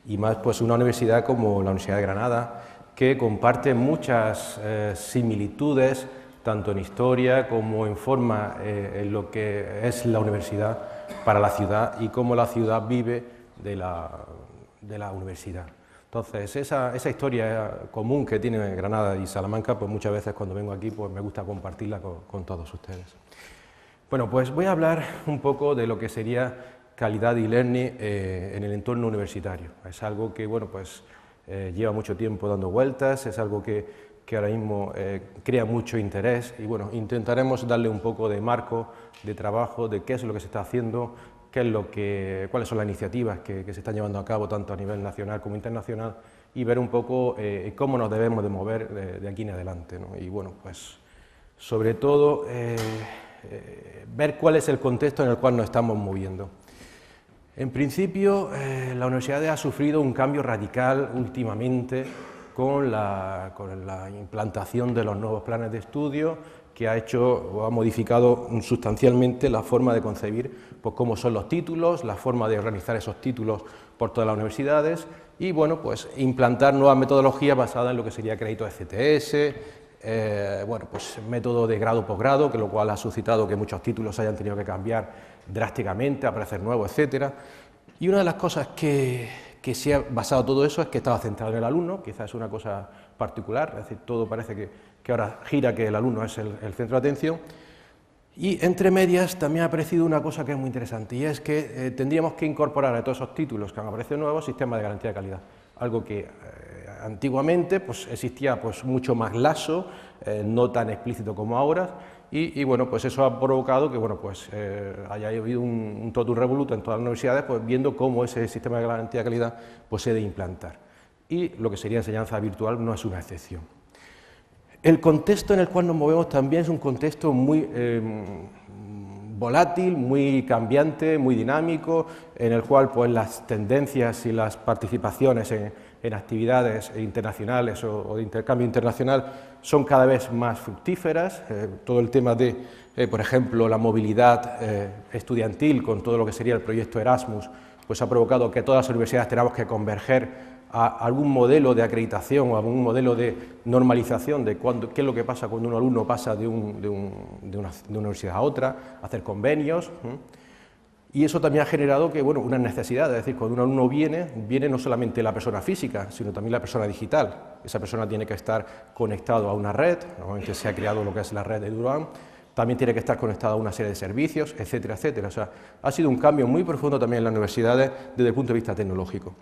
y más pues una universidad como la Universidad de Granada, que comparte muchas similitudes, tanto en historia como en forma en lo que es la universidad para la ciudad y cómo la ciudad vive de la universidad. Entonces, esa historia común que tiene Granada y Salamanca, pues muchas veces cuando vengo aquí pues me gusta compartirla con todos ustedes. Bueno, pues voy a hablar un poco de lo que sería calidad de e-learning en el entorno universitario. Es algo que, bueno, pues lleva mucho tiempo dando vueltas, es algo que ahora mismo crea mucho interés y, bueno, intentaremos darle un poco de marco, de trabajo, de qué es lo que se está haciendo, cuáles son las iniciativas que se están llevando a cabo tanto a nivel nacional como internacional y ver un poco cómo nos debemos de mover de aquí en adelante, ¿no? Y, bueno, pues sobre todo ver cuál es el contexto en el cual nos estamos moviendo. En principio, la universidad ha sufrido un cambio radical últimamente con la implantación de los nuevos planes de estudio, que ha modificado sustancialmente la forma de concebir pues, cómo son los títulos, la forma de organizar esos títulos por todas las universidades y, bueno, pues implantar nuevas metodologías basadas en lo que sería crédito ECTS, bueno, pues método de grado-posgrado, que lo cual ha suscitado que muchos títulos hayan tenido que cambiar drásticamente, aparecer nuevos, etcétera. Y una de las cosas que se ha basado todo eso es que estaba centrado en el alumno, quizás es una cosa particular, es decir, todo parece que ahora gira que el alumno es el centro de atención. Y entre medias también ha aparecido una cosa que es muy interesante, y es que tendríamos que incorporar a todos esos títulos que han aparecido nuevos sistemas de garantía de calidad, algo que antiguamente pues, existía pues, mucho más laxo, no tan explícito como ahora, y bueno, pues eso ha provocado que bueno, pues, haya habido un totum revolutum en todas las universidades, pues, viendo cómo ese sistema de garantía de calidad pues, se debe implantar. Y lo que sería enseñanza virtual no es una excepción. El contexto en el cual nos movemos también es un contexto muy volátil, muy cambiante, muy dinámico, en el cual pues, las tendencias y las participaciones en actividades internacionales o de intercambio internacional son cada vez más fructíferas. Todo el tema de, por ejemplo, la movilidad estudiantil con todo lo que sería el proyecto Erasmus, pues ha provocado que todas las universidades tengamos que converger a algún modelo de acreditación o algún modelo de normalización de qué es lo que pasa cuando un alumno pasa de una universidad a otra, hacer convenios. Y eso también ha generado que, bueno, una necesidad, es decir, cuando un alumno viene no solamente la persona física, sino también la persona digital. Esa persona tiene que estar conectado a una red, normalmente se ha creado lo que es la red de Duran, también tiene que estar conectado a una serie de servicios, etcétera, etcétera. O sea, ha sido un cambio muy profundo también en las universidades desde el punto de vista tecnológico.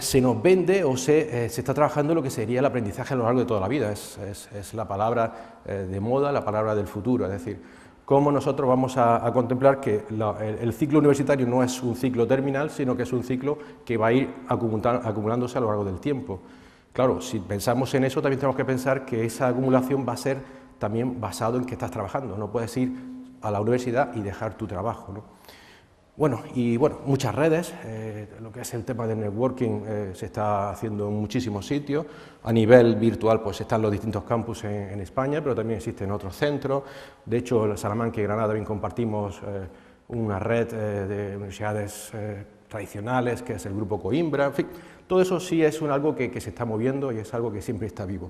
Se nos vende o se está trabajando lo que sería el aprendizaje a lo largo de toda la vida, es la palabra de moda, la palabra del futuro, es decir, cómo nosotros vamos a contemplar que el ciclo universitario no es un ciclo terminal, sino que es un ciclo que va a ir acumulándose a lo largo del tiempo. Claro, si pensamos en eso, también tenemos que pensar que esa acumulación va a ser también basado en que estás trabajando, no puedes ir a la universidad y dejar tu trabajo, ¿no? Bueno, muchas redes, lo que es el tema del networking se está haciendo en muchísimos sitios, a nivel virtual pues están los distintos campus en España, pero también existen otros centros, de hecho en Salamanca y Granada también compartimos una red de universidades tradicionales, que es el grupo Coimbra, en fin, todo eso sí es algo que se está moviendo y es algo que siempre está vivo.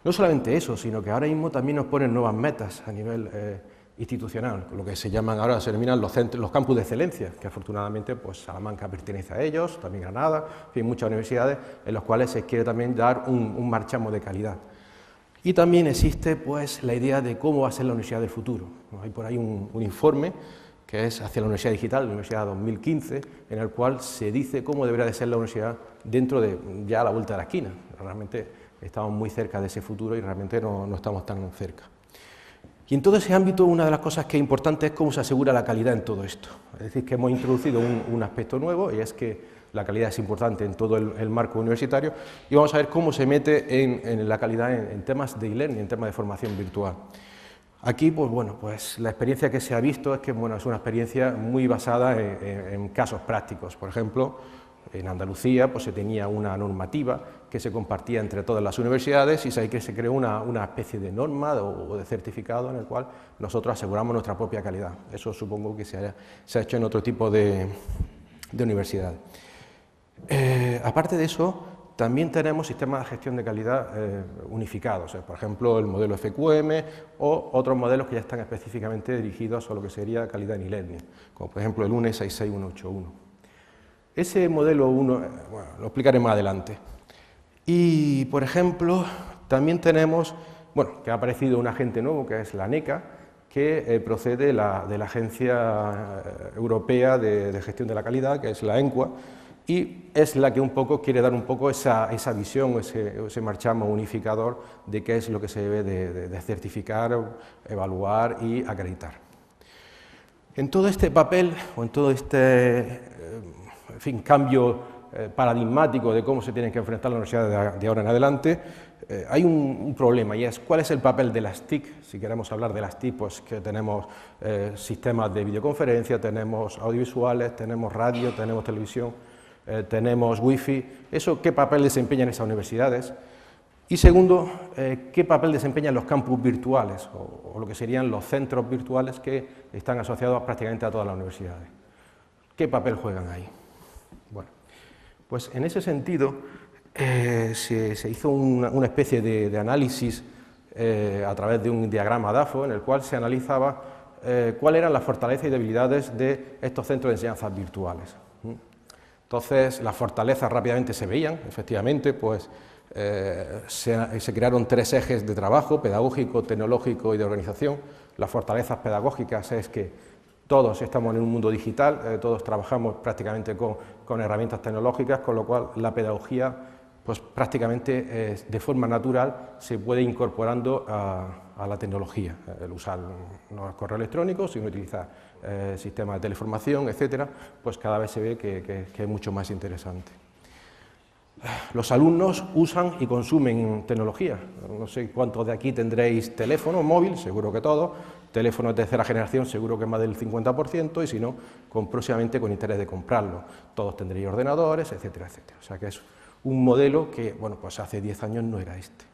No solamente eso, sino que ahora mismo también nos ponen nuevas metas a nivel institucional, lo que se llaman ahora, se denominan los campus de excelencia, que afortunadamente pues Salamanca pertenece a ellos, también Granada, en fin, muchas universidades en las cuales se quiere también dar un marchamo de calidad. Y también existe pues la idea de cómo va a ser la universidad del futuro. Hay por ahí un informe que es hacia la Universidad Digital, la Universidad 2015, en el cual se dice cómo debería de ser la universidad dentro de ya a la vuelta de la esquina. Realmente estamos muy cerca de ese futuro y realmente no estamos tan cerca. Y en todo ese ámbito, una de las cosas que es importante es cómo se asegura la calidad en todo esto. Es decir, que hemos introducido un aspecto nuevo, y es que la calidad es importante en todo el marco universitario, y vamos a ver cómo se mete en la calidad en temas de e-learning, en temas de formación virtual. Aquí, pues bueno, pues la experiencia que se ha visto es que bueno, es una experiencia muy basada en casos prácticos. Por ejemplo, en Andalucía pues se tenía una normativa que se compartía entre todas las universidades y que se creó una especie de norma o de certificado en el cual nosotros aseguramos nuestra propia calidad. Eso supongo que se ha hecho en otro tipo de universidades. Aparte de eso, también tenemos sistemas de gestión de calidad unificados, por ejemplo, el modelo FQM o otros modelos que ya están específicamente dirigidos a lo que sería calidad en e-learning, como por ejemplo el UNE 66181. Ese modelo 1, bueno, lo explicaré más adelante. Y, por ejemplo, también tenemos, bueno, que ha aparecido un agente nuevo, que es la NECA, que procede de la Agencia Europea de Gestión de la Calidad, que es la ENQA, y es la que un poco quiere dar un poco esa visión, ese marchamo unificador de qué es lo que se debe de certificar, evaluar y acreditar. En todo este papel, o en todo este en fin, cambio paradigmático de cómo se tienen que enfrentar las universidades de ahora en adelante, hay un problema, y es cuál es el papel de las TIC. Si queremos hablar de las TIC, pues que tenemos sistemas de videoconferencia, tenemos audiovisuales, tenemos radio, tenemos televisión, tenemos wifi. ¿Eso qué papel desempeñan esas universidades? Y segundo, ¿qué papel desempeñan los campus virtuales, o lo que serían los centros virtuales que están asociados prácticamente a todas las universidades? ¿Qué papel juegan ahí? Bueno, pues en ese sentido se hizo una especie de análisis a través de un diagrama DAFO en el cual se analizaba cuáles eran las fortalezas y debilidades de estos centros de enseñanzas virtuales. Entonces, las fortalezas rápidamente se veían, efectivamente, pues se crearon 3 ejes de trabajo: pedagógico, tecnológico y de organización. Las fortalezas pedagógicas es que todos estamos en un mundo digital, todos trabajamos prácticamente con herramientas tecnológicas, con lo cual la pedagogía, pues prácticamente de forma natural se puede ir incorporando a la tecnología, el usar no el correo electrónico, sino utilizar sistemas de teleformación, etcétera, pues cada vez se ve que es mucho más interesante. Los alumnos usan y consumen tecnología. No sé cuántos de aquí tendréis teléfono móvil, seguro que todos. Teléfonos de tercera generación, seguro que más del 50%, y si no, próximamente con interés de comprarlo. Todos tendréis ordenadores, etcétera, etcétera. O sea que es un modelo que, bueno, pues hace 10 años no era este.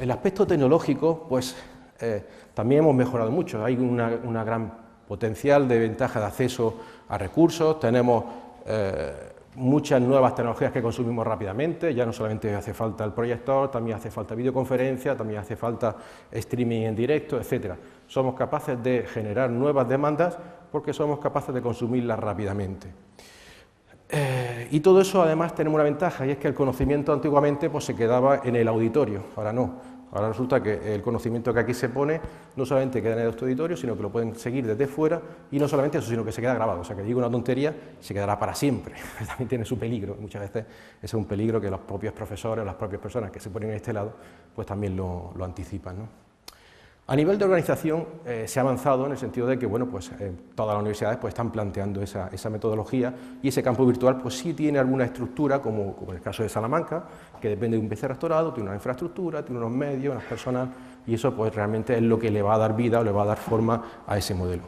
El aspecto tecnológico, pues también hemos mejorado mucho. Hay una gran potencial de ventaja de acceso a recursos. Tenemos muchas nuevas tecnologías que consumimos rápidamente. Ya no solamente hace falta el proyector, también hace falta videoconferencia, también hace falta streaming en directo, etcétera. Somos capaces de generar nuevas demandas porque somos capaces de consumirlas rápidamente. Y todo eso, además, tenemos una ventaja, y es que el conocimiento antiguamente pues, se quedaba en el auditorio, ahora no. Ahora resulta que el conocimiento que aquí se pone no solamente queda en el auditorio, sino que lo pueden seguir desde fuera, y no solamente eso, sino que se queda grabado. O sea, que digo una tontería, se quedará para siempre. También tiene su peligro. Muchas veces ese es un peligro que los propios profesores, las propias personas que se ponen en este lado, pues también lo anticipan, ¿no? A nivel de organización se ha avanzado en el sentido de que, bueno, pues todas las universidades pues, están planteando esa metodología, y ese campo virtual pues sí tiene alguna estructura, como en el caso de Salamanca, que depende de un vicerrectorado, tiene una infraestructura, tiene unos medios, unas personas, y eso pues realmente es lo que le va a dar vida o le va a dar forma a ese modelo.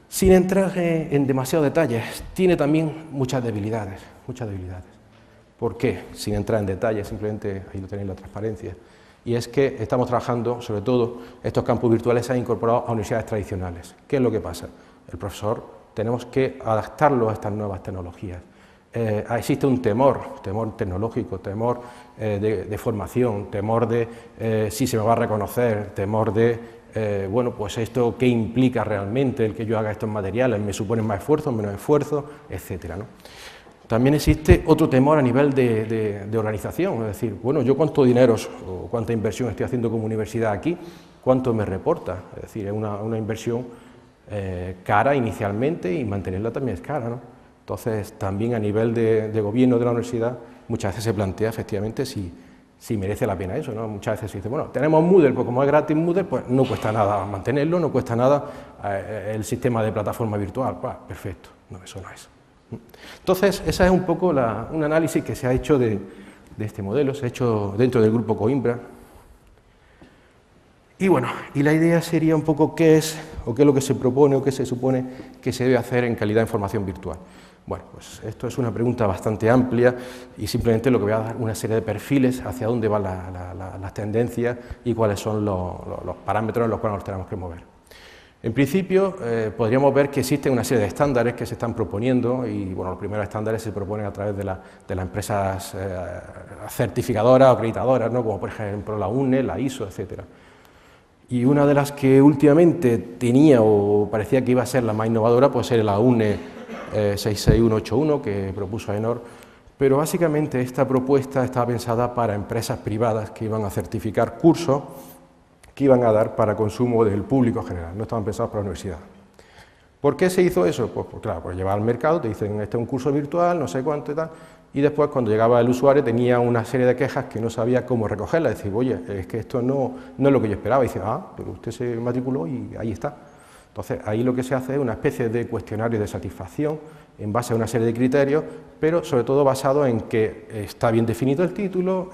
Sin entrar en demasiados detalles, tiene también muchas debilidades. ¿Por qué? Sin entrar en detalles, simplemente ahí lo tenéis, la transparencia. Y es que estamos trabajando, sobre todo, estos campus virtuales se han incorporado a universidades tradicionales. ¿Qué es lo que pasa? El profesor tenemos que adaptarlo a estas nuevas tecnologías. Existe un temor tecnológico, temor de formación, temor de si se me va a reconocer, temor de, bueno, pues esto qué implica realmente el que yo haga estos materiales, me supone más esfuerzo, menos esfuerzo, etcétera, ¿no? También existe otro temor a nivel de organización, es decir, bueno, yo cuánto dinero o cuánta inversión estoy haciendo como universidad aquí, cuánto me reporta, es decir, es una inversión cara inicialmente, y mantenerla también es cara, ¿no? Entonces, también a nivel de gobierno de la universidad, muchas veces se plantea efectivamente si merece la pena eso, ¿no? Muchas veces se dice, bueno, tenemos Moodle, pues como es gratis Moodle, pues no cuesta nada mantenerlo, no cuesta nada el sistema de plataforma virtual, pues perfecto, no, eso no es. Entonces, ese es un poco un análisis que se ha hecho de este modelo, se ha hecho dentro del grupo Coimbra. Y bueno, y la idea sería un poco qué es lo que se propone o qué se supone que se debe hacer en calidad de formación virtual. Bueno, pues esto es una pregunta bastante amplia, y simplemente lo que voy a dar una serie de perfiles hacia dónde van las tendencias y cuáles son los parámetros en los cuales nos tenemos que mover. En principio, podríamos ver que existen una serie de estándares que se están proponiendo y bueno, los primeros estándares se proponen a través de las empresas certificadoras o acreditadoras, ¿no? Como por ejemplo la UNE, la ISO, etc. Y una de las que últimamente tenía o parecía que iba a ser la más innovadora, pues era la UNE 66181 que propuso AENOR, pero básicamente esta propuesta estaba pensada para empresas privadas que iban a certificar cursos que iban a dar para consumo del público general, no estaban pensados para la universidad. ¿Por qué se hizo eso? Pues claro, pues llevar al mercado, te dicen, este es un curso virtual, no sé cuánto y tal, y después cuando llegaba el usuario tenía una serie de quejas que no sabía cómo recogerlas, decir, oye, es que esto no es lo que yo esperaba, y dice, pero usted se matriculó y ahí está. Entonces, ahí lo que se hace es una especie de cuestionario de satisfacción en base a una serie de criterios, pero sobre todo basado en que está bien definido el título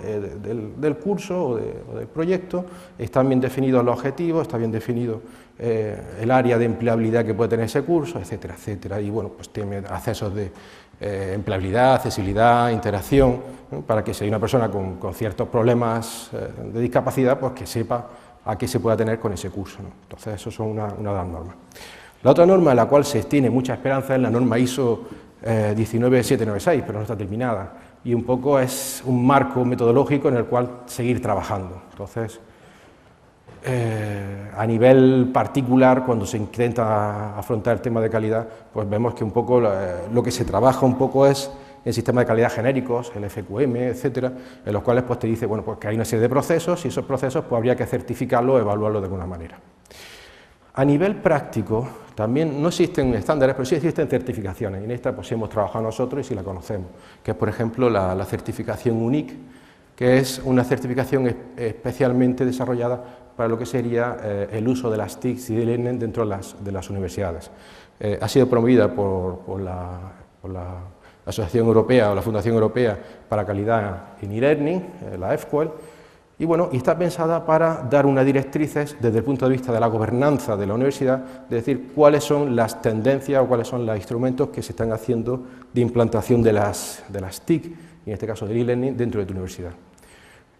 del curso o del proyecto, están bien definidos los objetivos, está bien definido el área de empleabilidad que puede tener ese curso, etcétera, etcétera. Y bueno, pues tiene accesos de empleabilidad, accesibilidad, interacción, ¿no? Para que si hay una persona con ciertos problemas de discapacidad, pues que sepa a qué se pueda tener con ese curso, ¿no? Entonces, eso son una de las normas. La otra norma en la cual se tiene mucha esperanza es la norma ISO 19796, pero no está terminada, y un poco es un marco metodológico en el cual seguir trabajando. Entonces, a nivel particular, cuando se intenta afrontar el tema de calidad, pues vemos que un poco lo que se trabaja un poco es en sistemas de calidad genéricos, el FQM, etcétera, en los cuales pues te dice, bueno, pues que hay una serie de procesos y esos procesos pues habría que certificarlos o evaluarlos de alguna manera. A nivel práctico, también no existen estándares, pero sí existen certificaciones, y en esta pues hemos trabajado nosotros y sí la conocemos, que es por ejemplo la certificación UNIC, que es una certificación especialmente desarrollada para lo que sería el uso de las TICs y de e-learning dentro de las universidades. Ha sido promovida por la Asociación Europea o la Fundación Europea para Calidad en e-learning, la EFQUEL, y bueno, y está pensada para dar unas directrices desde el punto de vista de la gobernanza de la universidad, de decir cuáles son las tendencias o cuáles son los instrumentos que se están haciendo de implantación de las TIC, y en este caso del e-learning, dentro de tu universidad.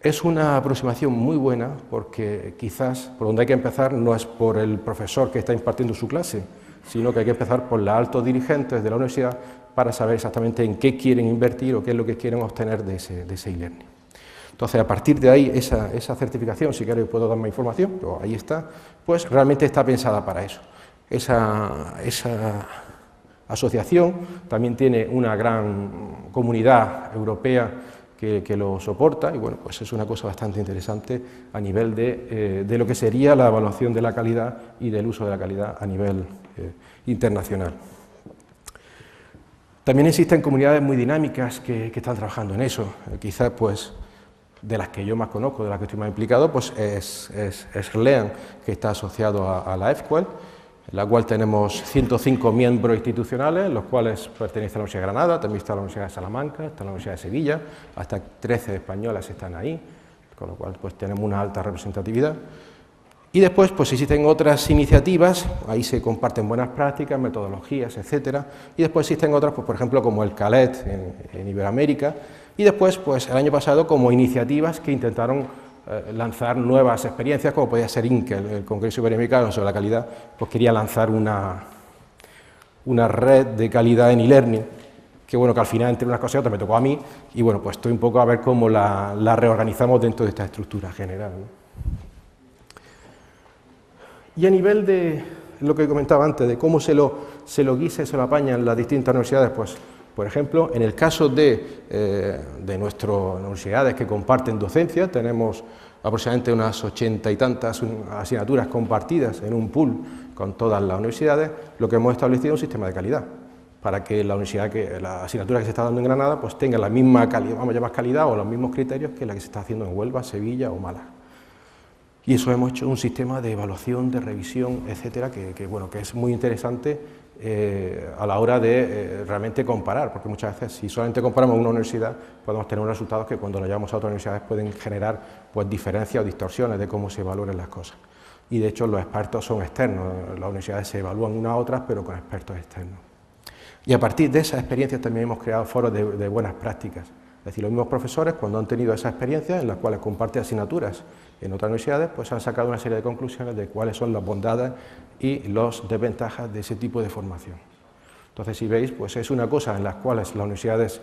Es una aproximación muy buena porque quizás por donde hay que empezar no es por el profesor que está impartiendo su clase, sino que hay que empezar por los altos dirigentes de la universidad para saber exactamente en qué quieren invertir o qué es lo que quieren obtener de ese e-learning. Entonces, a partir de ahí, esa certificación, si queréis puedo dar más información, pero ahí está, pues realmente está pensada para eso. Esa asociación también tiene una gran comunidad europea que lo soporta y bueno, pues es una cosa bastante interesante a nivel de lo que sería la evaluación de la calidad y del uso de la calidad a nivel internacional. También existen comunidades muy dinámicas que están trabajando en eso, quizás pues de las que yo más conozco, de las que estoy más implicado, pues es RLEAN, que está asociado a la EFQUEL, en la cual tenemos 105 miembros institucionales, los cuales pertenecen a la Universidad de Granada, también está la Universidad de Salamanca, está la Universidad de Sevilla, hasta 13 españolas están ahí, con lo cual pues tenemos una alta representatividad. Y después pues existen otras iniciativas, ahí se comparten buenas prácticas, metodologías, etcétera, y después existen otras, pues por ejemplo como el CALET en Iberoamérica, y después pues el año pasado como iniciativas que intentaron lanzar nuevas experiencias, como podía ser INCE, el Congreso Iberoamericano sobre la calidad, pues quería lanzar una red de calidad en e-learning, que bueno, que al final entre unas cosas y otras me tocó a mí, y bueno, pues estoy un poco a ver cómo la reorganizamos dentro de esta estructura general, ¿no? Y a nivel de lo que comentaba antes, de cómo se lo guisa y se lo apañan las distintas universidades, pues, por ejemplo, en el caso de nuestras universidades que comparten docencia, tenemos aproximadamente unas 80 y tantas asignaturas compartidas en un pool con todas las universidades, lo que hemos establecido es un sistema de calidad, para que la asignatura que se está dando en Granada pues tenga la misma calidad, vamos a llamar calidad, o los mismos criterios que la que se está haciendo en Huelva, Sevilla o Málaga. Y eso hemos hecho un sistema de evaluación, de revisión, etcétera, que bueno, que es muy interesante a la hora de realmente comparar, porque muchas veces si solamente comparamos una universidad podemos tener unos resultados que cuando lo llevamos a otras universidades pueden generar pues diferencias o distorsiones de cómo se evalúan las cosas. Y de hecho los expertos son externos, las universidades se evalúan unas a otras pero con expertos externos. Y a partir de esas experiencias también hemos creado foros de buenas prácticas. Es decir, los mismos profesores, cuando han tenido esa experiencia en las cuales comparten asignaturas en otras universidades, pues han sacado una serie de conclusiones de cuáles son las bondades y las desventajas de ese tipo de formación. Entonces, si veis, pues es una cosa en las cuales las universidades,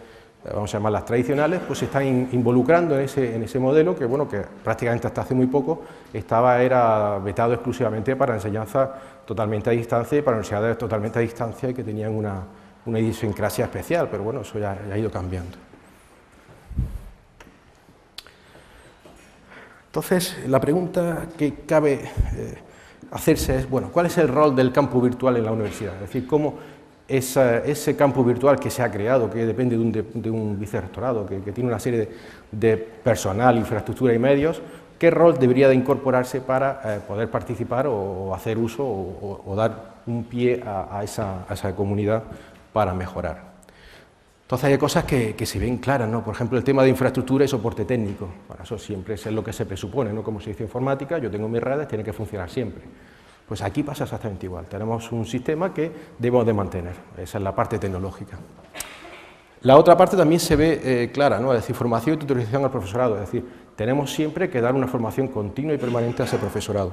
vamos a llamarlas tradicionales, pues se están involucrando en ese modelo que, bueno, que prácticamente hasta hace muy poco era vetado exclusivamente para enseñanza totalmente a distancia y para universidades totalmente a distancia y que tenían una idiosincrasia especial, pero bueno, eso ya ha ido cambiando. Entonces, la pregunta que cabe hacerse es, bueno, ¿cuál es el rol del campus virtual en la universidad? Es decir, cómo ese campus virtual que se ha creado, que depende de un vicerrectorado, que tiene una serie de personal, infraestructura y medios, ¿qué rol debería de incorporarse para poder participar o hacer uso o dar un pie a esa comunidad para mejorar? Entonces hay cosas que se ven claras, ¿no? Por ejemplo, el tema de infraestructura y soporte técnico. Para eso siempre es lo que se presupone, ¿no? Como se dice informática, yo tengo mis redes, tiene que funcionar siempre. Pues aquí pasa exactamente igual. Tenemos un sistema que debemos de mantener. Esa es la parte tecnológica. La otra parte también se ve clara, ¿no? Es decir, formación y tutorización al profesorado. Es decir, tenemos siempre que dar una formación continua y permanente a ese profesorado.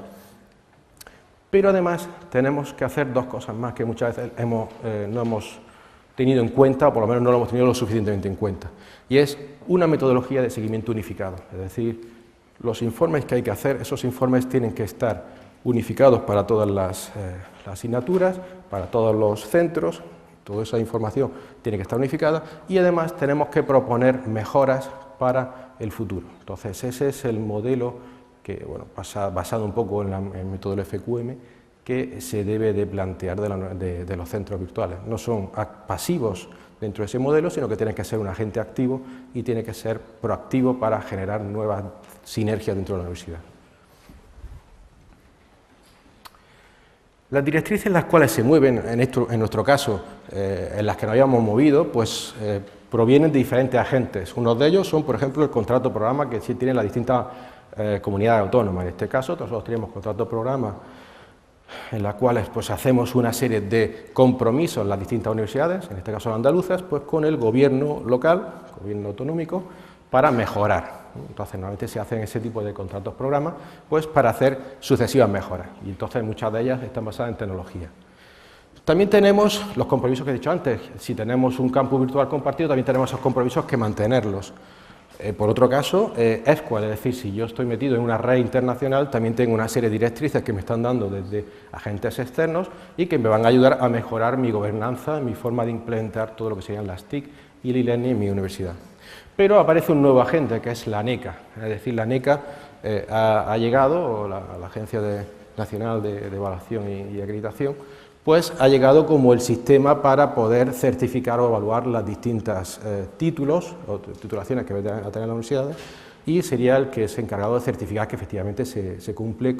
Pero además tenemos que hacer dos cosas más que muchas veces no hemos tenido en cuenta, o por lo menos no lo hemos tenido lo suficientemente en cuenta, y es una metodología de seguimiento unificado. Es decir, los informes que hay que hacer, esos informes tienen que estar unificados para todas las asignaturas, para todos los centros, toda esa información tiene que estar unificada, y además tenemos que proponer mejoras para el futuro. Entonces, ese es el modelo que, bueno, basado un poco en el método del FQM, que se debe de plantear de los centros virtuales. No son pasivos dentro de ese modelo, sino que tienen que ser un agente activo y tiene que ser proactivo para generar nuevas sinergias dentro de la universidad. Las directrices en las cuales se mueven, en nuestro caso, en las que nos habíamos movido, pues provienen de diferentes agentes. Unos de ellos son, por ejemplo, el contrato programa que sí tienen las distintas comunidades autónomas. En este caso, nosotros tenemos contrato programa en las cuales pues hacemos una serie de compromisos en las distintas universidades, en este caso andaluzas, pues con el gobierno local, gobierno autonómico, para mejorar. Entonces, normalmente se hacen ese tipo de contratos programa, pues para hacer sucesivas mejoras, y entonces muchas de ellas están basadas en tecnología. También tenemos los compromisos que he dicho antes. Si tenemos un campus virtual compartido, también tenemos esos compromisos que mantenerlos. Por otro caso, ESQUAL, es decir, si yo estoy metido en una red internacional, también tengo una serie de directrices que me están dando desde agentes externos y que me van a ayudar a mejorar mi gobernanza, mi forma de implementar todo lo que serían las TIC y el e-learning en mi universidad. Pero aparece un nuevo agente, que es la ANECA, es decir, la ANECA ha llegado, o la Agencia Nacional de Evaluación y Acreditación, pues ha llegado como el sistema para poder certificar o evaluar las distintas títulos o titulaciones que van a tener las universidades, y sería el que es encargado de certificar que efectivamente se cumple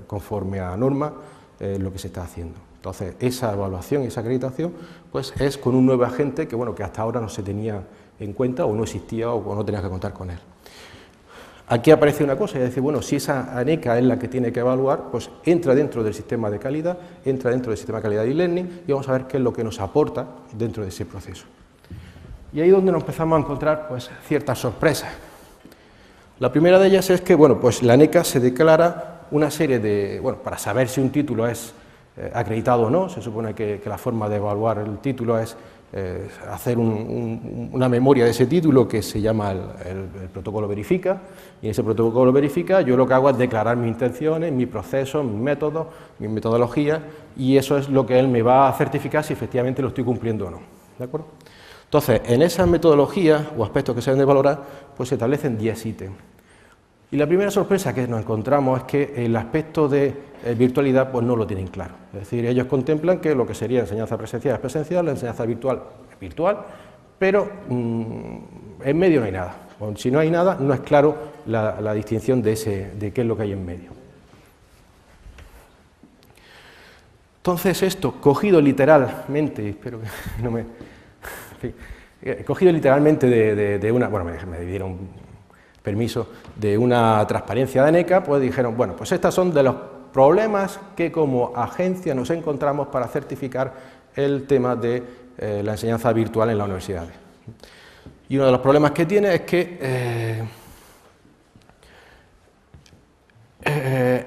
conforme a norma lo que se está haciendo. Entonces, esa evaluación y esa acreditación pues es con un nuevo agente que, bueno, que hasta ahora no se tenía en cuenta o no existía o no tenía que contar con él. Aquí aparece una cosa, es decir, bueno, si esa ANECA es la que tiene que evaluar, pues entra dentro del sistema de calidad, entra dentro del sistema de calidad de e-learning y vamos a ver qué es lo que nos aporta dentro de ese proceso. Y ahí es donde nos empezamos a encontrar pues ciertas sorpresas. La primera de ellas es que, bueno, pues la ANECA se declara una serie de, bueno, para saber si un título es acreditado o no, se supone que la forma de evaluar el título es hacer una memoria de ese título que se llama el protocolo verifica, y en ese protocolo verifica yo lo que hago es declarar mis intenciones, mis procesos, mis métodos, mis metodologías, y eso es lo que él me va a certificar si efectivamente lo estoy cumpliendo o no. ¿De acuerdo? Entonces, en esas metodologías o aspectos que se deben de valorar, pues se establecen 10 ítems. Y la primera sorpresa que nos encontramos es que el aspecto de virtualidad pues no lo tienen claro. Es decir, ellos contemplan que lo que sería enseñanza presencial es presencial, la enseñanza virtual es virtual, pero en medio no hay nada. Si no hay nada, no es claro la distinción de qué es lo que hay en medio. Entonces esto, cogido literalmente, espero que no me... cogido literalmente de una... Bueno, me dieron permiso de una transparencia de ANECA, pues dijeron, bueno, pues estos son de los problemas que como agencia nos encontramos para certificar el tema de la enseñanza virtual en las universidades. Y uno de los problemas que tiene es que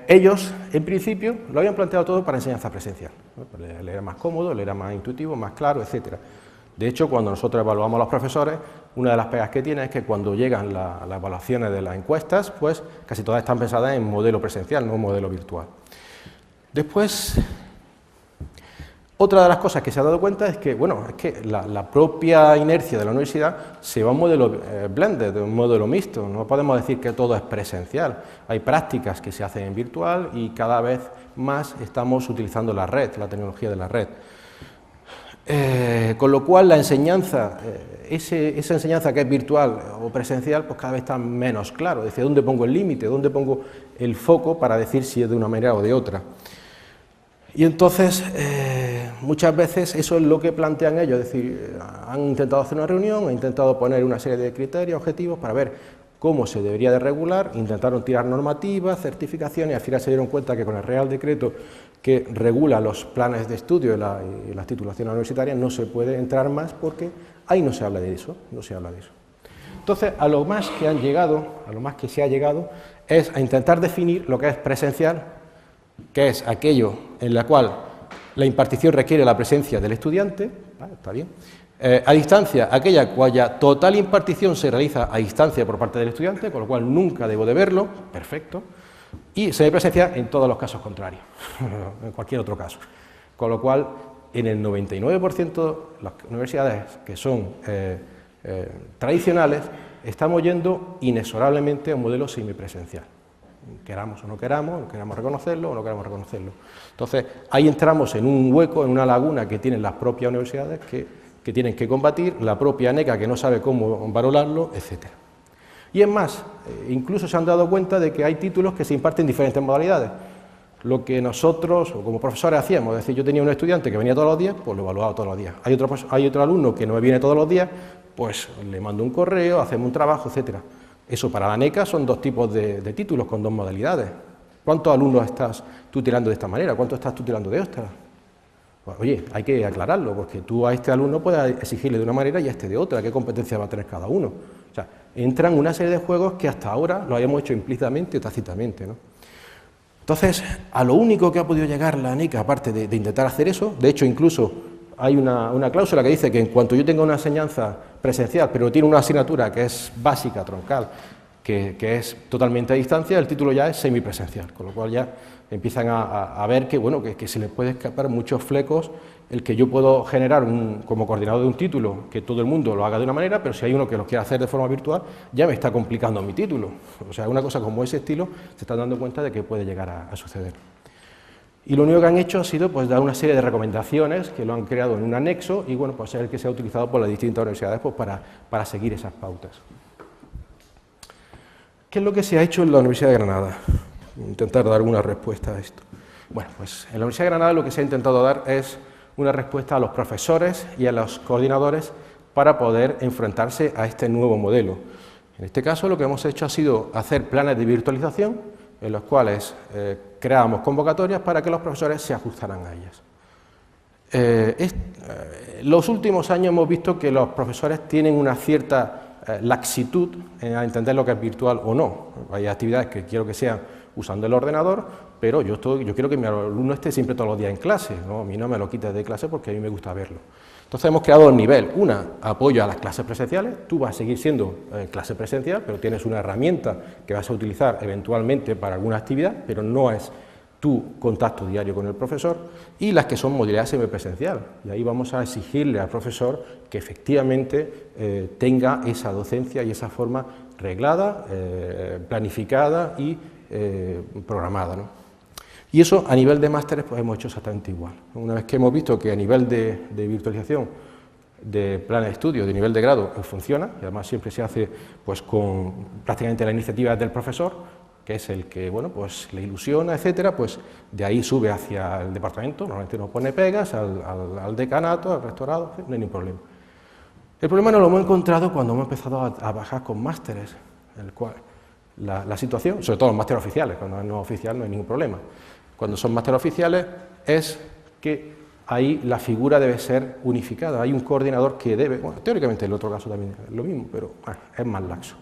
ellos, en principio, lo habían planteado todo para enseñanza presencial, ¿no? Le era más cómodo, le era más intuitivo, más claro, etc. De hecho, cuando nosotros evaluamos a los profesores, una de las pegas que tiene es que cuando llegan las evaluaciones de las encuestas, pues casi todas están pensadas en modelo presencial, no en modelo virtual. Después, otra de las cosas que se ha dado cuenta es que, bueno, es que la propia inercia de la universidad se va a un modelo blended, un modelo mixto. No podemos decir que todo es presencial. Hay prácticas que se hacen en virtual y cada vez más estamos utilizando la red, la tecnología de la red. Con lo cual la enseñanza, esa enseñanza que es virtual o presencial, pues cada vez está menos claro. Es decir, ¿dónde pongo el límite? ¿Dónde pongo el foco para decir si es de una manera o de otra? Y entonces, muchas veces eso es lo que plantean ellos, es decir, han intentado hacer una reunión, han intentado poner una serie de criterios, objetivos para ver cómo se debería de regular, intentaron tirar normativas, certificaciones, y al final se dieron cuenta que con el Real Decreto que regula los planes de estudio y las titulaciones universitarias no se puede entrar más porque ahí no se habla de eso, no se habla de eso. Entonces, a lo más que han llegado, a lo más que se ha llegado, es a intentar definir lo que es presencial, que es aquello en la cual la impartición requiere la presencia del estudiante, ¿vale? Está bien. A distancia, aquella cuya total impartición se realiza a distancia por parte del estudiante, con lo cual nunca debo de verlo, perfecto, y semipresencial en todos los casos contrarios, en cualquier otro caso. Con lo cual, en el 99% de las universidades que son tradicionales, estamos yendo inexorablemente a un modelo semipresencial. Queramos o no queramos reconocerlo o no queramos reconocerlo. Entonces, ahí entramos en un hueco, en una laguna que tienen las propias universidades que tienen que combatir, la propia ANECA que no sabe cómo valorarlo, etc. Y es más, incluso se han dado cuenta de que hay títulos que se imparten en diferentes modalidades. Lo que nosotros, o como profesores, hacíamos, es decir, yo tenía un estudiante que venía todos los días, pues lo evaluaba todos los días. Hay otro alumno que no me viene todos los días, pues le mando un correo, hacemos un trabajo, etcétera. Eso para la ANECA son dos tipos de títulos con dos modalidades. ¿Cuántos alumnos estás tutelando de esta manera? ¿Cuántos estás tutelando de otra? Pues, oye, hay que aclararlo, porque tú a este alumno puedes exigirle de una manera y a este de otra. ¿Qué competencia va a tener cada uno? O sea, entran una serie de juegos que hasta ahora lo habíamos hecho implícitamente o tácitamente, ¿no? Entonces, a lo único que ha podido llegar la ANECA, aparte de intentar hacer eso, de hecho incluso hay una cláusula que dice que en cuanto yo tenga una enseñanza presencial, pero tiene una asignatura que es básica, troncal, que es totalmente a distancia, el título ya es semipresencial, con lo cual ya empiezan a ver que, bueno, que se les puede escapar muchos flecos el que yo puedo generar como coordinador de un título que todo el mundo lo haga de una manera, pero si hay uno que lo quiere hacer de forma virtual, ya me está complicando mi título. O sea, una cosa como ese estilo se están dando cuenta de que puede llegar a suceder. Y lo único que han hecho ha sido pues, dar una serie de recomendaciones que lo han creado en un anexo y bueno, pues es el que se ha utilizado por las distintas universidades pues, para seguir esas pautas. ¿Qué es lo que se ha hecho en la Universidad de Granada? Intentar dar una respuesta a esto. Bueno, pues en la Universidad de Granada lo que se ha intentado dar es una respuesta a los profesores y a los coordinadores para poder enfrentarse a este nuevo modelo. En este caso lo que hemos hecho ha sido hacer planes de virtualización en los cuales creábamos convocatorias para que los profesores se ajustaran a ellas. Los últimos años hemos visto que los profesores tienen una cierta laxitud en entender lo que es virtual o no. Hay actividades que quiero que sean usando el ordenador, pero yo quiero que mi alumno esté siempre todos los días en clase, ¿no? A mí no me lo quites de clase porque a mí me gusta verlo. Entonces hemos creado dos niveles, apoyo a las clases presenciales, tú vas a seguir siendo clase presencial, pero tienes una herramienta que vas a utilizar eventualmente para alguna actividad, pero no es tu contacto diario con el profesor, y las que son modalidad semipresencial, y ahí vamos a exigirle al profesor que efectivamente tenga esa docencia y esa forma reglada, planificada y programada, ¿no? Y eso a nivel de másteres pues hemos hecho exactamente igual. Una vez que hemos visto que a nivel de virtualización de planes de estudio, de nivel de grado, pues funciona, y además siempre se hace pues con prácticamente la iniciativa del profesor, que es el que bueno, pues le ilusiona, etcétera, pues de ahí sube hacia el departamento, normalmente nos pone pegas al decanato, al rectorado, no hay ningún problema. El problema no lo hemos encontrado cuando hemos empezado a bajar con másteres, en el cual la situación, sobre todo los másteres oficiales, cuando no es no oficial no hay ningún problema. Cuando son másteres oficiales es que ahí la figura debe ser unificada. Hay un coordinador que debe, bueno, teóricamente en el otro caso también es lo mismo, pero bueno, es más laxo.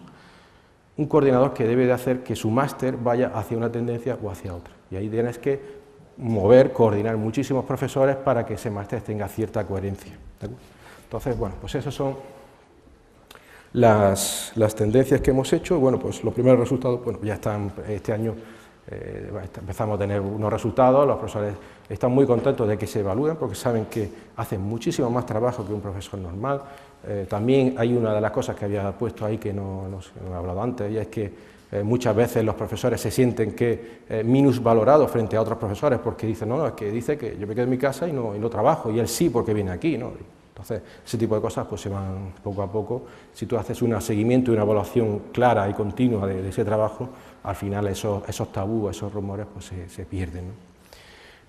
Un coordinador que debe de hacer que su máster vaya hacia una tendencia o hacia otra. Y ahí tienes que mover, coordinar muchísimos profesores para que ese máster tenga cierta coherencia. Entonces, bueno, pues esas son las tendencias que hemos hecho. Bueno, pues los primeros resultados, bueno, ya están este año. Empezamos a tener unos resultados, los profesores están muy contentos de que se evalúen porque saben que hacen muchísimo más trabajo que un profesor normal. También hay una de las cosas que había puesto ahí que no he hablado antes, y es que muchas veces los profesores se sienten que minusvalorados frente a otros profesores porque dicen, no, es que dice que yo me quedo en mi casa y no trabajo, y él sí porque viene aquí, ¿no? Entonces, ese tipo de cosas pues se van poco a poco. Si tú haces un seguimiento y una evaluación clara y continua de ese trabajo, al final esos tabúes, esos rumores pues se pierden, ¿no?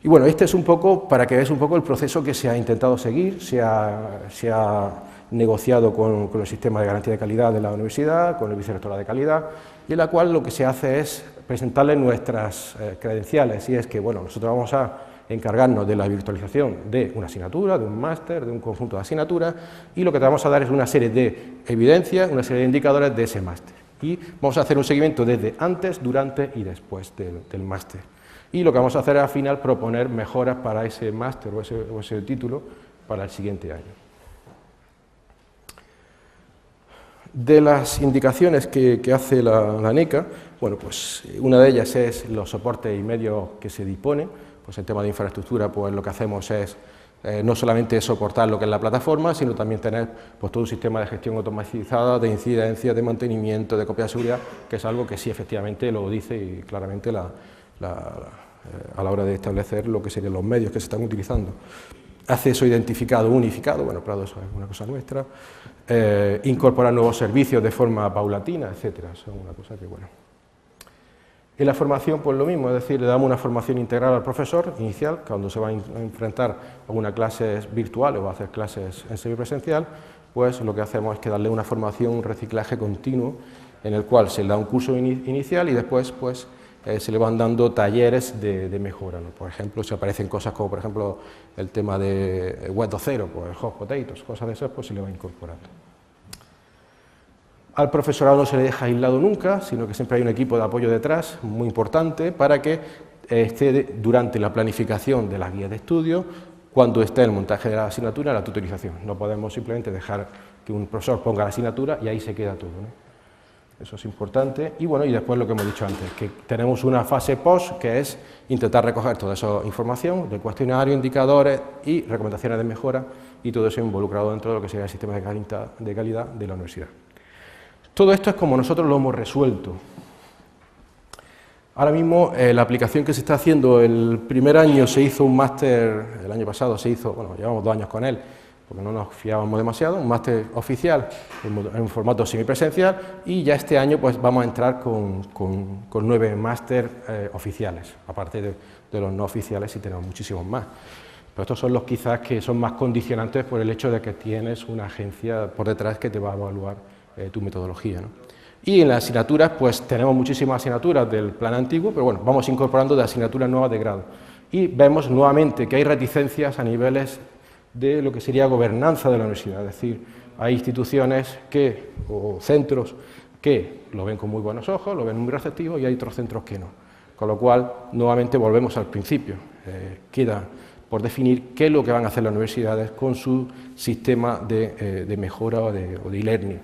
Y bueno, este es un poco, para que veáis un poco el proceso que se ha intentado seguir, se ha negociado con el sistema de garantía de calidad de la universidad, con el vicerrectorado de calidad, y en la cual lo que se hace es presentarles nuestras credenciales, y es que, bueno, nosotros vamos a encargarnos de la virtualización de una asignatura, de un máster, de un conjunto de asignaturas, y lo que te vamos a dar es una serie de evidencias, una serie de indicadores de ese máster. Y vamos a hacer un seguimiento desde antes, durante y después del máster. Y lo que vamos a hacer es al final proponer mejoras para ese máster o ese título para el siguiente año. De las indicaciones que hace la NECA, bueno, pues una de ellas es los soportes y medios que se disponen. Pues en tema de infraestructura, pues lo que hacemos es no solamente soportar lo que es la plataforma, sino también tener pues, todo un sistema de gestión automatizada, de incidencia, de mantenimiento, de copia de seguridad, que es algo que sí efectivamente lo dice y claramente a la hora de establecer lo que serían los medios que se están utilizando. Acceso identificado, unificado, bueno, claro, eso es una cosa nuestra. Incorporar nuevos servicios de forma paulatina, etcétera, eso es una cosa que, bueno. En la formación, pues lo mismo, es decir, le damos una formación integral al profesor inicial, cuando se va a enfrentar a una clase virtual o va a hacer clases en semipresencial, pues lo que hacemos es que darle una formación, un reciclaje continuo, en el cual se le da un curso inicial y después pues, se le van dando talleres de mejora, ¿no? Por ejemplo, si aparecen cosas como, por ejemplo, el tema de Web 2.0, pues hot potatoes, cosas de esas, pues se le va incorporando. Al profesorado no se le deja aislado nunca, sino que siempre hay un equipo de apoyo detrás, muy importante, para que esté durante la planificación de las guías de estudio, cuando esté el montaje de la asignatura, la tutorización. No podemos simplemente dejar que un profesor ponga la asignatura y ahí se queda todo, ¿no? Eso es importante. Y bueno, y después lo que hemos dicho antes, que tenemos una fase post, que es intentar recoger toda esa información del cuestionario, indicadores y recomendaciones de mejora, y todo eso involucrado dentro de lo que sería el sistema de calidad de la universidad. Todo esto es como nosotros lo hemos resuelto. Ahora mismo la aplicación que se está haciendo, el primer año se hizo un máster, el año pasado se hizo, bueno, llevamos 2 años con él, porque no nos fiábamos demasiado, un máster oficial en un formato semipresencial, y ya este año pues vamos a entrar con 9 máster oficiales, aparte de los no oficiales, y tenemos muchísimos más. Pero estos son los quizás que son más condicionantes por el hecho de que tienes una agencia por detrás que te va a evaluar tu metodología, ¿no? Y en las asignaturas, pues tenemos muchísimas asignaturas del plan antiguo, pero bueno, vamos incorporando de asignaturas nuevas de grado. Y vemos nuevamente que hay reticencias a niveles de lo que sería gobernanza de la universidad, es decir, hay instituciones o centros que lo ven con muy buenos ojos, lo ven muy receptivos, y hay otros centros que no. Con lo cual, nuevamente volvemos al principio. Queda por definir qué es lo que van a hacer las universidades con su sistema de mejora o de e-learning,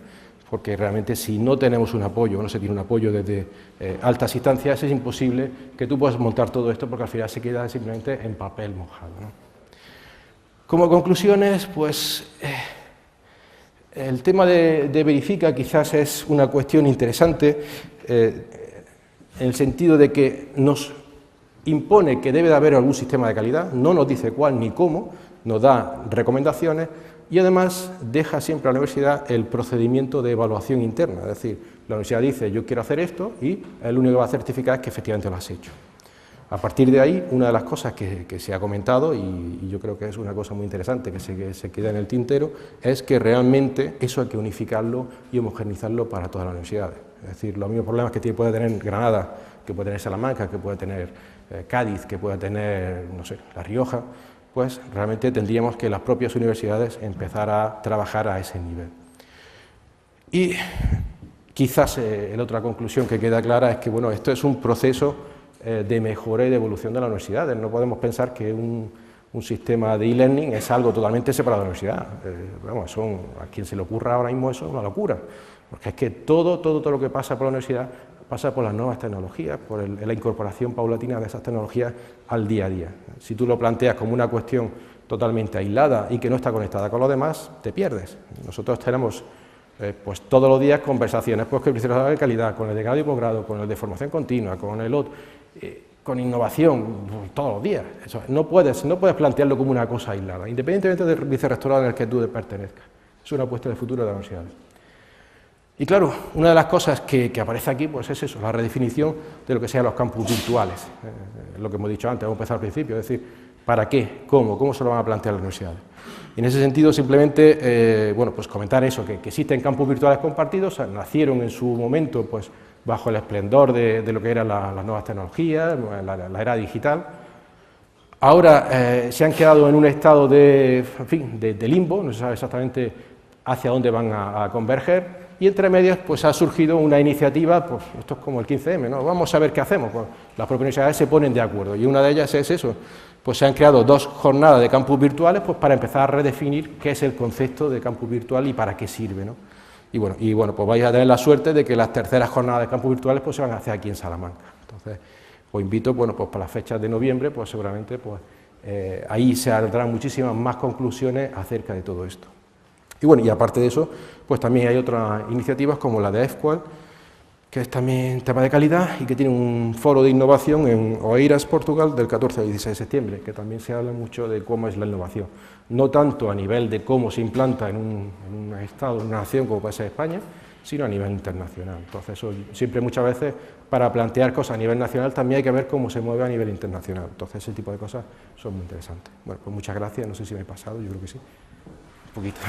porque realmente si no tenemos un apoyo, o no se tiene un apoyo desde altas instancias, es imposible que tú puedas montar todo esto, porque al final se queda simplemente en papel mojado, ¿no? Como conclusiones, pues el tema de Verifica quizás es una cuestión interesante, en el sentido de que nos impone que debe de haber algún sistema de calidad, no nos dice cuál ni cómo, nos da recomendaciones, y además deja siempre a la universidad el procedimiento de evaluación interna, es decir, la universidad dice yo quiero hacer esto y el único que va a certificar es que efectivamente lo has hecho. A partir de ahí, una de las cosas que se ha comentado, y yo creo que es una cosa muy interesante que se queda en el tintero, es que realmente eso hay que unificarlo y homogeneizarlo para todas las universidades. Es decir, los mismos problemas que puede tener Granada, que puede tener Salamanca, que puede tener Cádiz, que puede tener, no sé, La Rioja, pues realmente tendríamos que las propias universidades empezar a trabajar a ese nivel. Y quizás la otra conclusión que queda clara es que bueno, esto es un proceso de mejora y de evolución de las universidades. No podemos pensar que un sistema de e-learning es algo totalmente separado de la universidad. Vamos, a quien se le ocurra ahora mismo eso es una locura, porque es que todo lo que pasa por la universidad pasa por las nuevas tecnologías, por la incorporación paulatina de esas tecnologías al día a día. Si tú lo planteas como una cuestión totalmente aislada y que no está conectada con lo demás, te pierdes. Nosotros tenemos pues todos los días conversaciones pues, con el profesorado de calidad, con el de grado y posgrado, con el de formación continua, con el otro, con innovación, todos los días. Eso, no puedes plantearlo como una cosa aislada, independientemente del vicerrectorado en el que tú pertenezcas. Es una apuesta de futuro de la universidad. Y claro, una de las cosas que aparece aquí pues es eso, la redefinición de lo que sean los campus virtuales. Lo que hemos dicho antes, hemos empezado al principio, es decir, ¿para qué? ¿Cómo se lo van a plantear las universidades? Y en ese sentido, simplemente, bueno, pues comentar eso, que existen campus virtuales compartidos, nacieron en su momento, pues, bajo el esplendor de lo que eran las nuevas tecnologías, la era digital. Ahora se han quedado en un estado de limbo, no se sabe exactamente hacia dónde van a converger, y entre medias pues ha surgido una iniciativa, pues esto es como el 15M, ¿no? Vamos a ver qué hacemos, pues, las propias universidades se ponen de acuerdo, y una de ellas es eso, pues se han creado 2 jornadas de campus virtuales pues para empezar a redefinir qué es el concepto de campus virtual y para qué sirve, ¿no? Y bueno, pues vais a tener la suerte de que las terceras jornadas de campus virtuales pues se van a hacer aquí en Salamanca. Entonces, os invito, bueno, pues para las fechas de noviembre, pues seguramente pues ahí se saldrán muchísimas más conclusiones acerca de todo esto. Y bueno, y aparte de eso, pues también hay otras iniciativas como la de EFQUAL, que es también tema de calidad y que tiene un foro de innovación en Oeiras, Portugal, del 14 al 16 de septiembre, que también se habla mucho de cómo es la innovación. No tanto a nivel de cómo se implanta en un estado, en una nación como puede ser España, sino a nivel internacional. Entonces, eso, siempre muchas veces, para plantear cosas a nivel nacional, también hay que ver cómo se mueve a nivel internacional. Entonces, ese tipo de cosas son muy interesantes. Bueno, pues muchas gracias, no sé si me he pasado, yo creo que sí. Un poquito.